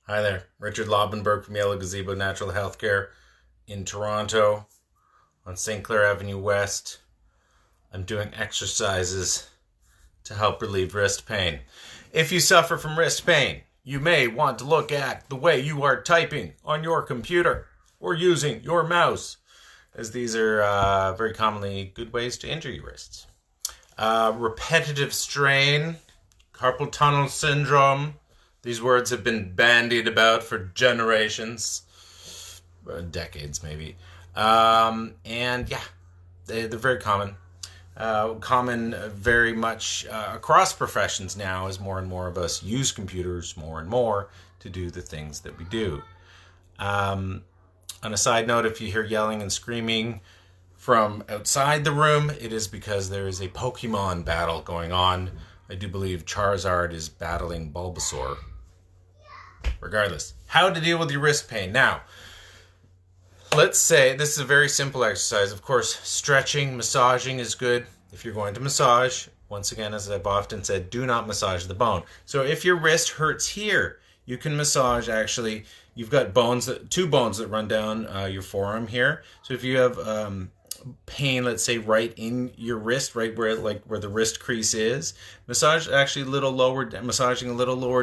Hi there, Richard Laubenberg from Yellow Gazebo Natural Healthcare in Toronto on St. Clair Avenue West. I'm doing exercises to help relieve wrist pain. If you suffer from wrist pain, you may want to look at the way you are typing on your computer or using your mouse, as these are very commonly good ways to injure your wrists. Repetitive strain, carpal tunnel syndrome. These words have been bandied about for generations, decades maybe. And yeah, they're very common. Common very much across professions now as more and more of us use computers more and more to do the things that we do. On a side note, if you hear yelling and screaming from outside the room, it is because there is a Pokemon battle going on. I do believe Charizard is battling Bulbasaur. Regardless, how to deal with your wrist pain. Now, let's say this is a very simple exercise. Of course, stretching, massaging is good. If you're going to massage, once again, as I've often said, do not massage the bone. So if your wrist hurts here, you can massage actually. You've got two bones that run down your forearm here. So if you have pain, let's say right in your wrist, right where the wrist crease is, massaging a little lower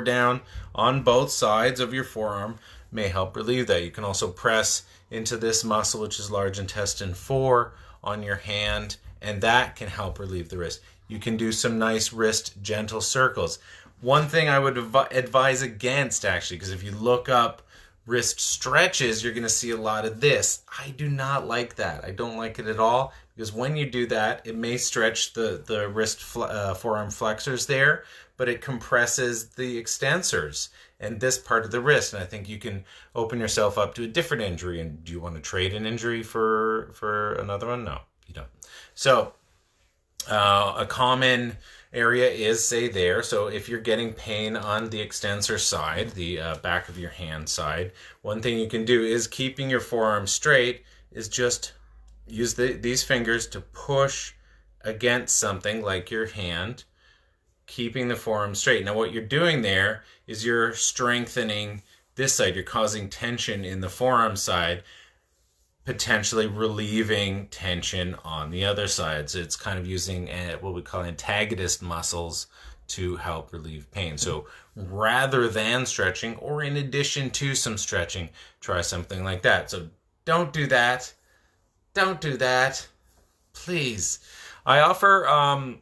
down on both sides of your forearm may help relieve that. You can also press into this muscle, which is large intestine 4, on your hand, and that can help relieve the wrist. You can do some nice wrist gentle circles. One thing I would advise against, actually, because if you look up wrist stretches, you're going to see a lot of this. I do not like that. I don't like it at all, because when you do that, it may stretch the wrist forearm flexors there, but it compresses the extensors and this part of the wrist, and I think you can open yourself up to a different injury. And do you want to trade an injury for another one? No, you don't. So a common area is, say, there. So if you're getting pain on the extensor side, the back of your hand side, one thing you can do is, keeping your forearm straight, is just use these fingers to push against something like your hand, keeping the forearm straight. Now what you're doing there is you're strengthening this side. You're causing tension in the forearm side, potentially relieving tension on the other side. So it's kind of using what we call antagonist muscles to help relieve pain. So rather than stretching, or in addition to some stretching, try something like that. So don't do that. Don't do that. Please. I offer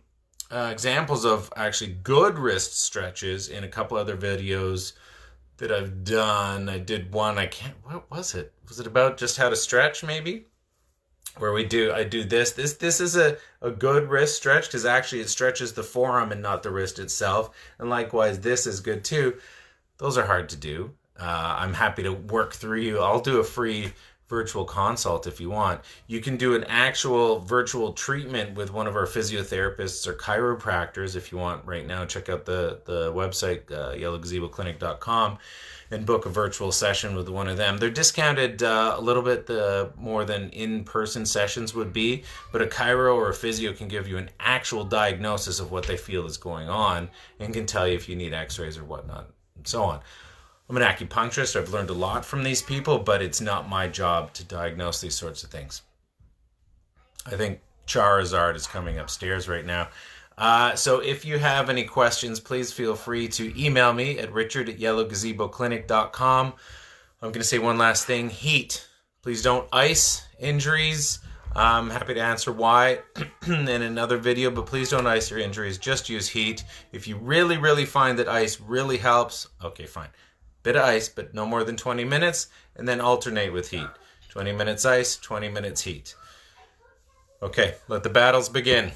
examples of actually good wrist stretches in a couple other videos that I've done. I did one, what was it? Was it about just how to stretch, maybe? Where I do this. This is a good wrist stretch, because actually it stretches the forearm and not the wrist itself. And likewise, this is good too. Those are hard to do. I'm happy to work through you. I'll do a free virtual consult if you want. You can do an actual virtual treatment with one of our physiotherapists or chiropractors if you want. Right now, check out the website, yellowgazeboclinic.com, and book a virtual session with one of them. They're discounted a little bit more than in-person sessions would be, but a chiro or a physio can give you an actual diagnosis of what they feel is going on and can tell you if you need x-rays or whatnot, and so on. I'm an acupuncturist. I've learned a lot from these people, but it's not my job to diagnose these sorts of things. I think Charizard is coming upstairs right now. So if you have any questions, please feel free to email me at richard@yellowgazeboclinic.com. I'm going to say one last thing. Heat. Please don't ice injuries. I'm happy to answer why in another video, but please don't ice your injuries. Just use heat. If you really, really find that ice really helps, okay, fine. Bit of ice, but no more than 20 minutes, and then alternate with heat. 20 minutes ice, 20 minutes heat. Okay, let the battles begin.